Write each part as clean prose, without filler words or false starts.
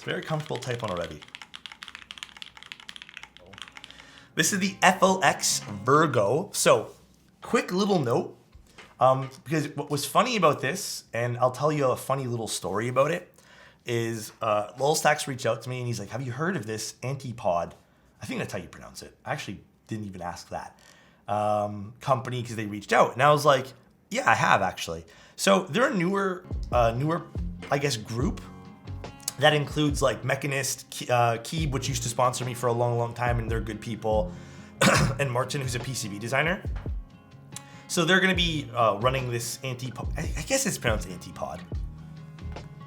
Very comfortable type on already. This is the FLX Virgo. So, quick little note. Because what was funny about this, and I'll tell you a funny little story about it, is Lol Stacks reached out to me and he's like, have you heard of this Antipod? I think that's how you pronounce it. I actually didn't even ask that. Company, because they reached out. And I was like, yeah, I have actually. So they're a newer, I guess, group that includes like Mechanist, Keeb, which used to sponsor me for a long, long time, and they're good people, and Martin, who's a PCB designer. So they're going to be running this Antipod. I guess it's pronounced Antipod.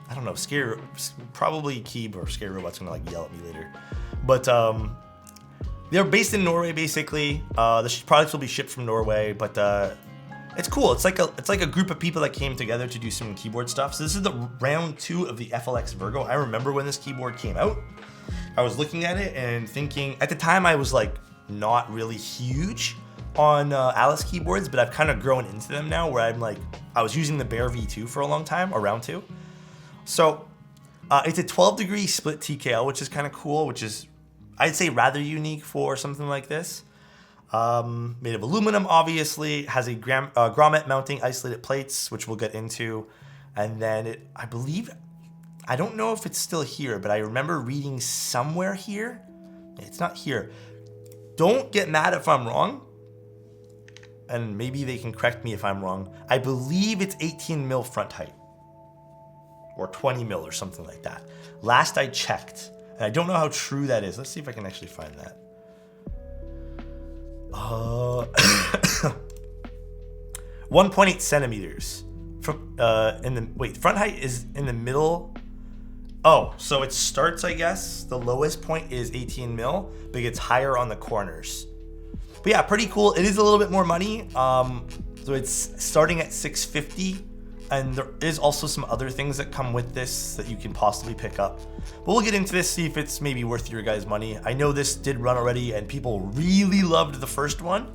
I don't know. Probably Keeb or Scare Robot's going to like yell at me later. But they're based in Norway, basically. The products will be shipped from Norway, but it's cool. It's like a group of people that came together to do some keyboard stuff. So this is the round 2 of the FLX Virgo. I remember when this keyboard came out. I was looking at it and thinking, at the time I was like not really huge on Alice keyboards, but I've kind of grown into them now where I'm like, I was using the Bear V2 for a long time, or round 2. So it's a 12-degree split TKL, which is kind of cool, which is, I'd say, rather unique for something like this. Made of aluminum, obviously, has a grommet mounting isolated plates, which we'll get into. And then I believe, I don't know if it's still here, but I remember reading somewhere here. It's not here. Don't get mad if I'm wrong. And maybe they can correct me if I'm wrong. I believe it's 18 mil front height. Or 20 mil or something like that. Last I checked. And I don't know how true that is. Let's see if I can actually find that. 1.8 centimeters. From front height is in the middle. Oh, so it starts, I guess. The lowest point is 18 mil, but it gets higher on the corners. But yeah, pretty cool. It is a little bit more money. So it's starting at $650, and there is also some other things that come with this that you can possibly pick up. But we'll get into this, see if it's maybe worth your guys' money. I know this did run already, and people really loved the first one.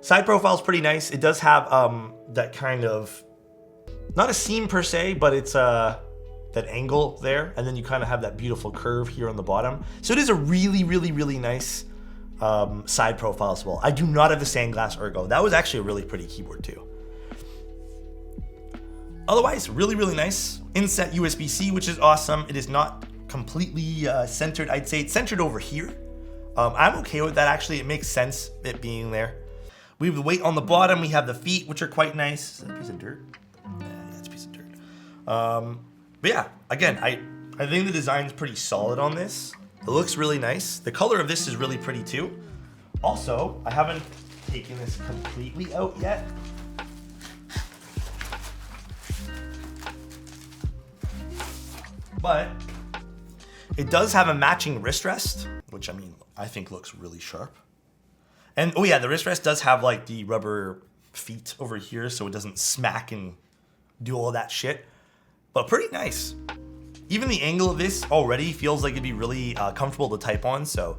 Side profile is pretty nice. It does have that kind of, not a seam per se, but it's that angle there, and then you kind of have that beautiful curve here on the bottom. So it is a really, really, really nice side profile as well. I do not have the Sandglass Ergo. That was actually a really pretty keyboard too. Otherwise, really, really nice. Inset USB-C, which is awesome. It is not completely centered. I'd say it's centered over here. I'm okay with that, actually. It makes sense, it being there. We have the weight on the bottom. We have the feet, which are quite nice. Is that a piece of dirt? Yeah, it's a piece of dirt. But yeah, again, I think the design's pretty solid on this. It looks really nice. The color of this is really pretty too. Also, I haven't taken this completely out yet. But it does have a matching wrist rest, which I mean, I think looks really sharp. And oh yeah, the wrist rest does have like the rubber feet over here so it doesn't smack and do all that shit. But pretty nice. Even the angle of this already feels like it'd be really comfortable to type on, so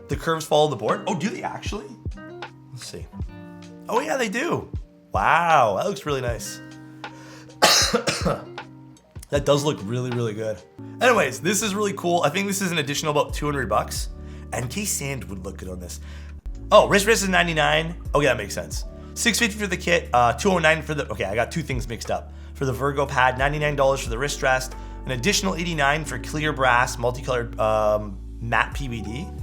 the curves follow the board. Oh, do they actually? Let's see. Oh yeah, they do. Wow, that looks really nice. That does look really, really good. Anyways, this is really cool. I think this is an additional about 200 bucks. NK Sand would look good on this. Oh, wrist is 99. Okay, that makes sense. 650 for the kit, 209 for the, okay, I got two things mixed up. For the Virgo pad, $99 for the wrist rest, an additional 89 for clear brass, multicolored matte PVD.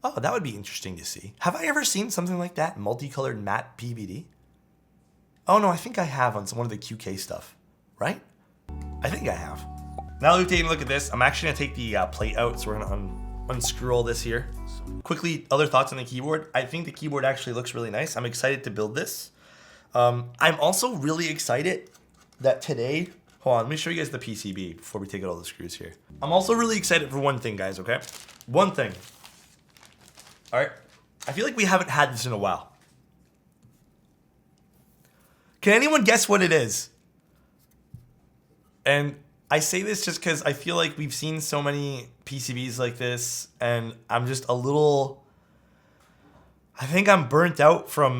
Oh, that would be interesting to see. Have I ever seen something like that? Multicolored matte PVD? Oh no, I think I have on some one of the QK stuff, right? I think I have. Now that we've taken a look at this, I'm actually gonna take the plate out, so we're gonna unscrew all this here. So quickly, other thoughts on the keyboard. I think the keyboard actually looks really nice. I'm excited to build this. I'm also really excited that today, hold on, let me show you guys the PCB before we take out all the screws here. I'm also really excited for one thing, guys, okay? One thing. All right, I feel like we haven't had this in a while. Can anyone guess what it is? And I say this just because I feel like we've seen so many PCBs like this, and I'm just a little, I think I'm burnt out from,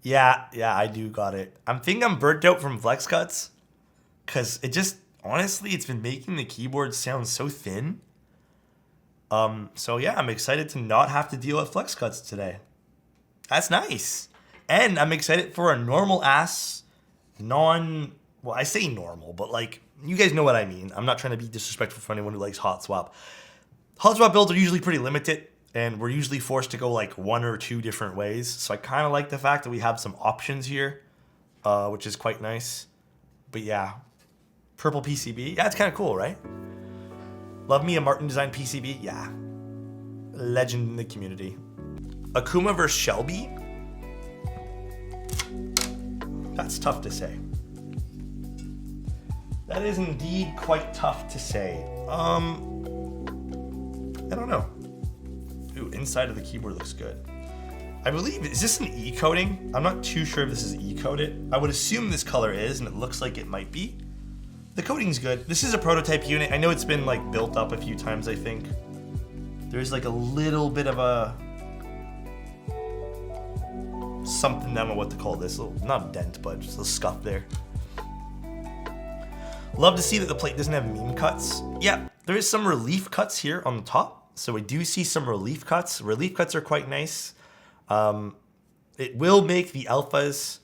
yeah, I do got it. I'm burnt out from flex cuts, because it just, honestly, it's been making the keyboard sound so thin. So yeah, I'm excited to not have to deal with flex cuts today. That's nice. And I'm excited for a normal ass, well, I say normal, but like, you guys know what I mean. I'm not trying to be disrespectful for anyone who likes hot swap. Hot swap builds are usually pretty limited, and we're usually forced to go like one or two different ways. So I kind of like the fact that we have some options here, which is quite nice. But yeah, purple PCB. Yeah, it's kind of cool, right? Love me a Martin design PCB. Yeah, legend in the community. Akuma versus Shelby. That's tough to say. That is indeed quite tough to say. I don't know. Ooh, inside of the keyboard looks good. I believe, is this an E coating? I'm not too sure if this is E coated. I would assume this color is, and it looks like it might be. The coating's good. This is a prototype unit. I know it's been like built up a few times, I think. There's like a little bit of a something, I don't know what to call this. Not a dent, but just a scuff there. Love to see that the plate doesn't have mean cuts. Yeah, there is some relief cuts here on the top. So we do see some relief cuts. Relief cuts are quite nice. It will make the alphas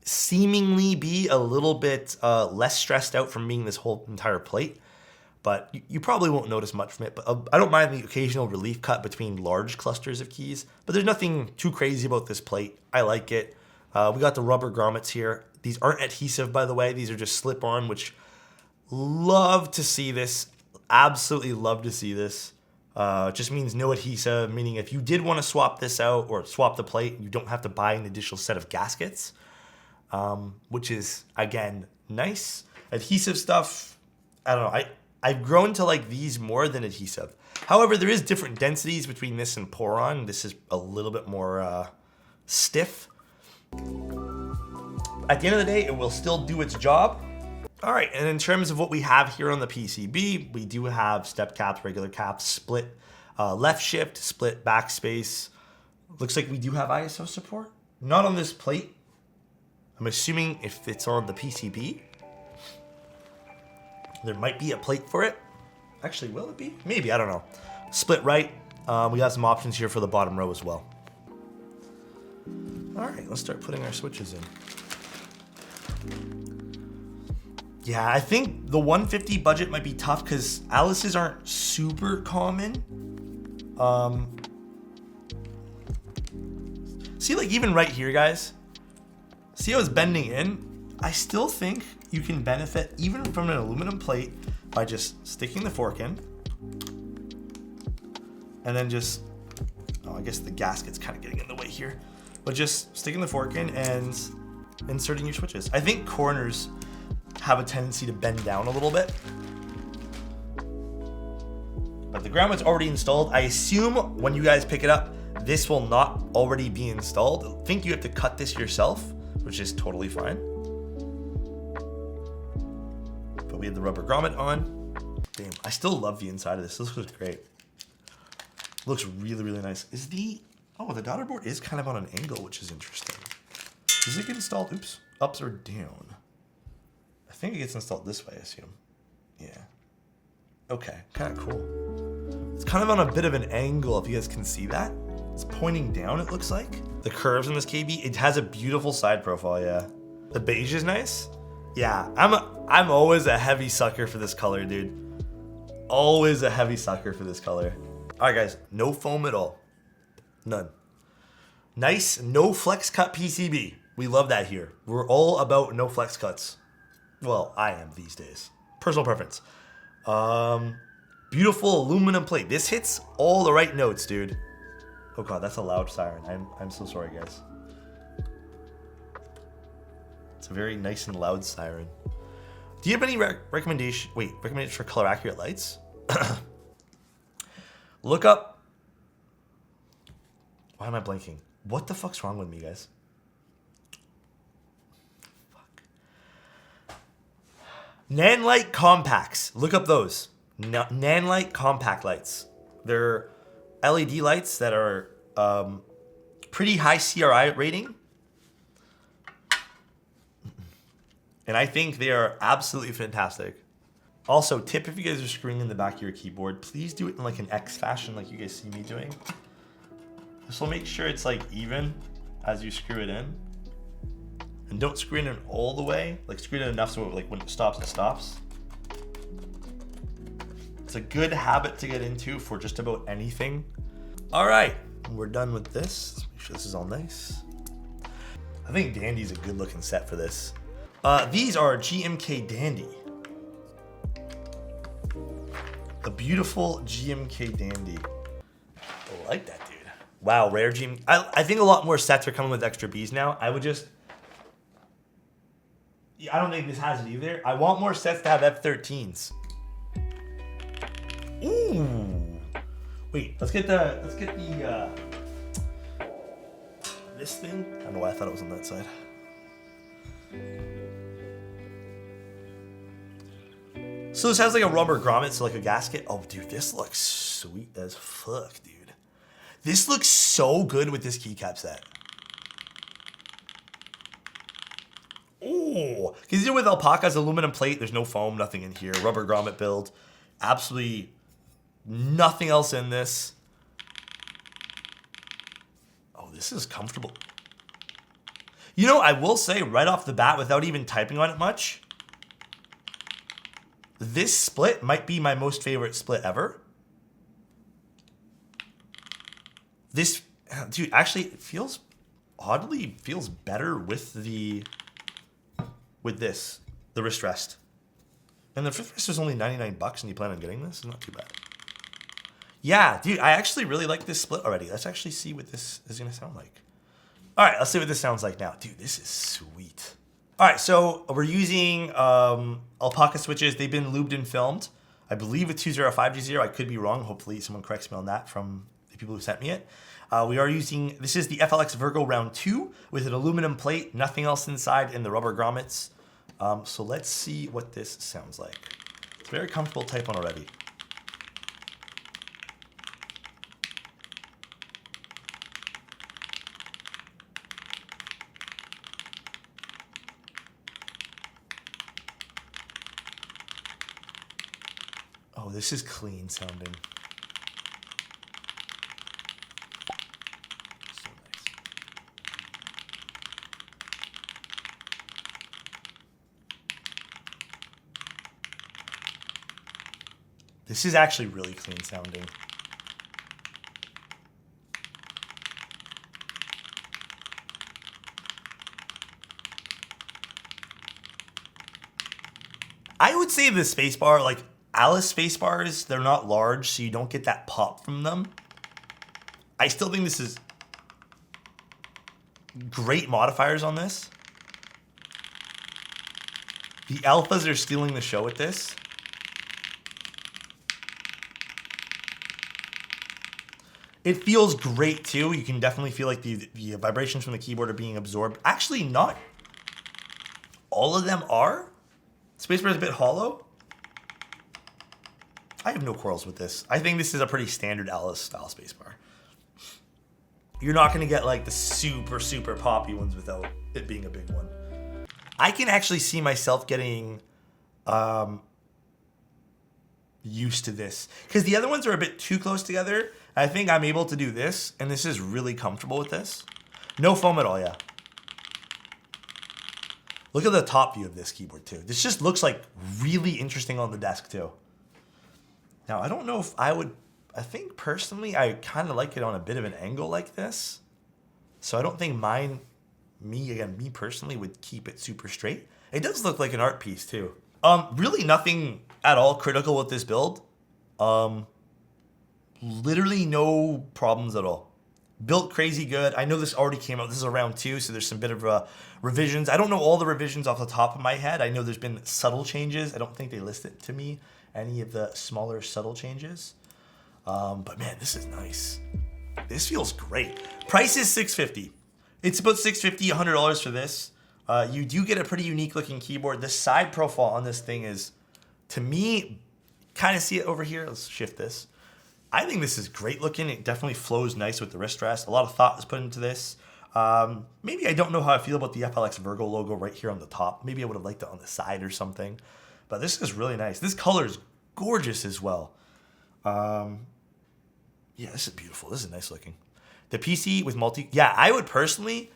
seemingly be a little bit less stressed out from being this whole entire plate. But you probably won't notice much from it. But I don't mind the occasional relief cut between large clusters of keys. But there's nothing too crazy about this plate. I like it. We got the rubber grommets here. These aren't adhesive, by the way. These are just slip-on, which love to see this. Absolutely love to see this. Just means no adhesive, meaning if you did want to swap this out or swap the plate, you don't have to buy an additional set of gaskets, which is, again, nice. Adhesive stuff, I don't know. I've grown to like these more than adhesive. However, there is different densities between this and Poron. This is a little bit more stiff. At the end of the day, it will still do its job. All right, and in terms of what we have here on the PCB, we do have step caps, regular caps, split left shift, split backspace. Looks like we do have ISO support. Not on this plate. I'm assuming if it's on the PCB, there might be a plate for it. Actually, will it be? Maybe, I don't know. Split right. We got some options here for the bottom row as well. All right, let's start putting our switches in. Yeah, I think the 150 budget might be tough because Alice's aren't super common. See, like even right here, guys. See how it's bending in? I still think you can benefit even from an aluminum plate by just sticking the fork in. And then just, oh, I guess the gasket's kind of getting in the way here. But just sticking the fork in and inserting your switches. I think corners have a tendency to bend down a little bit. But the ground mounts already installed. I assume when you guys pick it up, this will not already be installed. I think you have to cut this yourself, which is totally fine. But we have the rubber grommet on. Damn, I still love the inside of this. This looks great. Looks really, really nice. Oh, the daughter board is kind of on an angle, which is interesting. Does it get installed, oops, ups or down? I think it gets installed this way, I assume. Yeah. Okay, kind of cool. It's kind of on a bit of an angle, if you guys can see that. It's pointing down, it looks like. The curves in this KB, it has a beautiful side profile, yeah. The beige is nice. Yeah, I'm always a heavy sucker for this color, dude. Always a heavy sucker for this color. All right, guys, no foam at all. None. Nice, no flex cut PCB. We love that here. We're all about no flex cuts. Well, I am these days. Personal preference. Beautiful aluminum plate. This hits all the right notes, dude. Oh god, that's a loud siren. I'm so sorry, guys. It's a very nice and loud siren. Do you have any recommendations for color accurate lights? Look up. Why am I blanking? What the fuck's wrong with me, guys? Fuck. Nanlite compacts. Look up those. Nanlite compact lights. They're LED lights that are pretty high CRI rating. And I think they are absolutely fantastic. Also, tip if you guys are screwing in the back of your keyboard, please do it in like an X fashion like you guys see me doing. This will make sure it's like even as you screw it in. And don't screw it in all the way. Like screw it in enough so like when it stops, it stops. It's a good habit to get into for just about anything. All right, we're done with this. Let's make sure this is all nice. I think Dandy's a good looking set for this. These are GMK Dandy. A beautiful GMK Dandy. I like that, dude. Wow, rare GM. I think a lot more sets are coming with extra Bs now. I don't think this has it either. I want more sets to have F13s. Ooh. Wait, let's get the this thing. I don't know why I thought it was on that side. So this has like a rubber grommet, so like a gasket. Oh, dude, this looks sweet as fuck, dude. This looks so good with this keycap set. Oh, because you're with Alpaca's aluminum plate. There's no foam, nothing in here. Rubber grommet build. Absolutely nothing else in this. Oh, this is comfortable. You know, I will say right off the bat, without even typing on it much, this split might be my most favorite split ever. This, dude, actually it feels, oddly feels better with the wrist rest. And the wrist rest is only 99 bucks and you plan on getting this? It's not too bad. Yeah, dude, I actually really like this split already. Let's actually see what this is gonna sound like. All right, let's see what this sounds like now. Dude, this is sweet. All right, so we're using Alpaca switches. They've been lubed and filmed. I believe with 205G0. I could be wrong. Hopefully someone corrects me on that from the people who sent me it. We are using, this is the FLX Virgo round 2 with an aluminum plate, nothing else inside, and the rubber grommets. So let's see what this sounds like. It's very comfortable to type on already. Oh, this is clean sounding. So nice. This is actually really clean sounding. I would say the spacebar, like Alice space-bars, they're not large, so you don't get that pop from them. I still think this is great modifiers on this. The alphas are stealing the show with this. It feels great too. You can definitely feel like the vibrations from the keyboard are being absorbed. Actually, not all of them are. Spacebar is a bit hollow. I have no quarrels with this. I think this is a pretty standard Alice style spacebar. You're not gonna get like the super, super poppy ones without it being a big one. I can actually see myself getting used to this because the other ones are a bit too close together. I think I'm able to do this, and this is really comfortable with this. No foam at all, yeah. Look at the top view of this keyboard too. This just looks like really interesting on the desk too. Now, I don't know if I think personally, I kind of like it on a bit of an angle like this. So I don't think me personally would keep it super straight. It does look like an art piece too. Really nothing at all critical with this build. Literally no problems at all. Built crazy good. I know this already came out. This is a round 2, so there's some bit of revisions. I don't know all the revisions off the top of my head. I know there's been subtle changes. I don't think they list it to me, any of the smaller subtle changes. But man, this is nice. This feels great. Price is $650. It's about $650, $100 for this. You do get a pretty unique looking keyboard. The side profile on this thing is, to me, kind of see it over here. Let's shift this. I think this is great looking. It definitely flows nice with the wrist rest. A lot of thought was put into this. Maybe I don't know how I feel about the FLX Virgo logo right here on the top. Maybe I would have liked it on the side or something. But this is really nice. This color is gorgeous as well. Yeah, this is beautiful. This is nice looking. The PC with multi... Yeah, I would personally...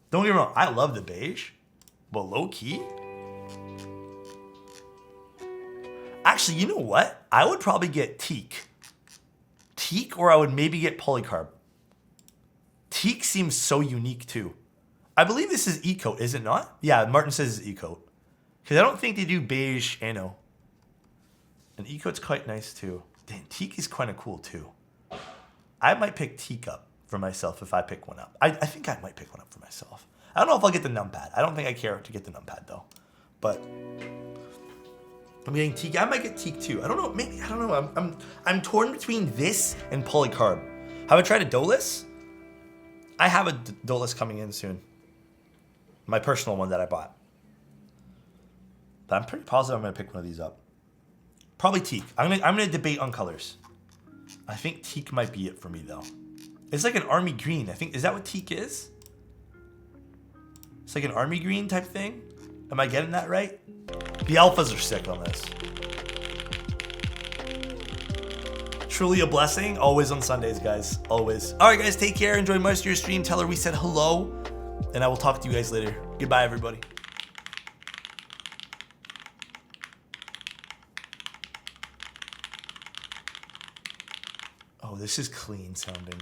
Don't get me wrong. I love the beige. But low key... Actually, you know what? I would probably get teak. Teak, or I would maybe get polycarb. Teak seems so unique too. I believe this is E-coat, is it not? Yeah, Martin says it's E-coat. Because I don't think they do beige ano. And E-coat's quite nice too. Damn, teak is kind of cool too. I might pick teak up for myself if I pick one up. I think I might pick one up for myself. I don't know if I'll get the numpad. I don't think I care to get the numpad though. But I'm getting teak. I might get teak too. I don't know. Maybe I don't know. I'm torn between this and polycarb. Have I tried a dolus? I have a dolus coming in soon. My personal one that I bought. But I'm pretty positive I'm gonna pick one of these up. Probably teak. I'm gonna debate on colors. I think teak might be it for me though. It's like an army green. I think, is that what teak is? It's like an army green type thing. Am I getting that right? The alphas are sick on this. Truly a blessing. Always on Sundays, guys. Always. All right, guys. Take care. Enjoy most of your stream. Tell her we said hello. And I will talk to you guys later. Goodbye, everybody. Oh, this is clean sounding.